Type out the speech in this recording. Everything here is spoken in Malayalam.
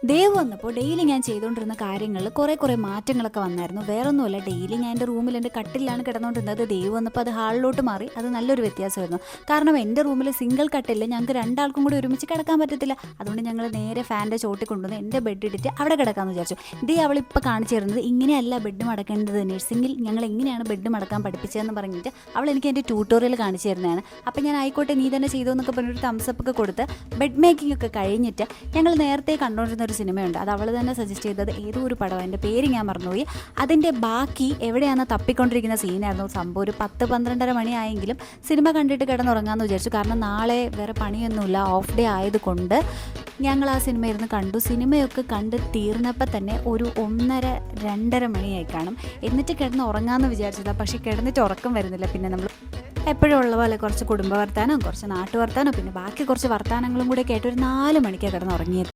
ദേവ് വന്നപ്പോൾ ഡെയിലി ഞാൻ ചെയ്തുകൊണ്ടിരുന്ന കാര്യങ്ങളിൽ കുറേ മാറ്റങ്ങളൊക്കെ വന്നായിരുന്നു. വേറൊന്നുമല്ല, ഡെയിലി ഞാൻ എൻ്റെ റൂമിൽ എൻ്റെ കട്ടിലാണ് കിടന്നുകൊണ്ടിരുന്നത്. ദേവ് വന്നപ്പോൾ അത് ഹാളിലോട്ട് മാറി. അത് നല്ലൊരു വ്യത്യാസമായിരുന്നു. കാരണം എൻ്റെ റൂമിൽ സിംഗിൾ കട്ടില്ല, ഞങ്ങൾക്ക് രണ്ടാൾക്കും കൂടി ഒരുമിച്ച് കിടക്കാൻ പറ്റത്തില്ല. അതുകൊണ്ട് ഞങ്ങൾ നേരെ ഫാൻ്റെ ചോട്ടിൽ കൊണ്ടുവന്ന് എൻ്റെ ബെഡ് ഇട്ടിട്ട് അവിടെ കിടക്കാമെന്ന് വിചാരിച്ചു. ഇതേ അവളിപ്പോൾ കാണിച്ചു തരുന്നത് ഇങ്ങനെയല്ല ബെഡ് മടക്കേണ്ടത്, നഴ്സിംഗിൽ ഞങ്ങൾ എങ്ങനെയാണ് ബെഡ് മടക്കാൻ പഠിപ്പിച്ചതെന്ന് പറഞ്ഞിട്ട് അവൾ എനിക്ക് എൻ്റെ ട്യൂട്ടോറിയൽ കാണിച്ചു തരുന്നതാണ്. അപ്പോൾ ഞാൻ ആയിക്കോട്ടെ നീ തന്നെ ചെയ്തു എന്നൊക്കെ പറഞ്ഞൊരു തംസപ്പ് ഒക്കെ കൊടുത്ത് ബെഡ് മേക്കിംഗ് ഒക്കെ കഴിഞ്ഞിട്ട് ഞങ്ങൾ നേരത്തെ കണ്ടുകൊണ്ടിരുന്ന ഒരു സിനിമയുണ്ട്. അത് അവൾ തന്നെ സജസ്റ്റ് ചെയ്തത് ഏതോ ഒരു പടം, എൻ്റെ പേര് ഞാൻ മറന്നുപോയി. അതിൻ്റെ ബാക്കി എവിടെയാണ് തപ്പിക്കൊണ്ടിരിക്കുന്ന സീനായിരുന്നു. സംഭവം ഒരു 10-12 മണിയായെങ്കിലും സിനിമ കണ്ടിട്ട് കിടന്നുറങ്ങാമെന്ന് വിചാരിച്ചു. കാരണം നാളെ വേറെ പണിയൊന്നുമില്ല, ഓഫ് ഡേ ആയതുകൊണ്ട് ഞങ്ങൾ ആ സിനിമ ഇരുന്ന് കണ്ടു. സിനിമയൊക്കെ കണ്ട് തീർന്നപ്പോൾ തന്നെ ഒരു 1:30-2:30 മണിയായി കാണും. എന്നിട്ട് കിടന്ന് ഉറങ്ങാമെന്ന് വിചാരിച്ചതാണ്. പക്ഷേ കിടന്നിട്ട് ഉറക്കം വരുന്നില്ല. പിന്നെ നമ്മൾ എപ്പോഴും ഉള്ള പോലെ കുറച്ച് കുടുംബ വർത്താനം, കുറച്ച് നാട്ടു വർത്താനം, പിന്നെ ബാക്കി കുറച്ച് വർത്താനങ്ങളും കൂടെ കേട്ട് ഒരു 4 മണിക്കാണ് കിടന്ന് ഉറങ്ങിയത്.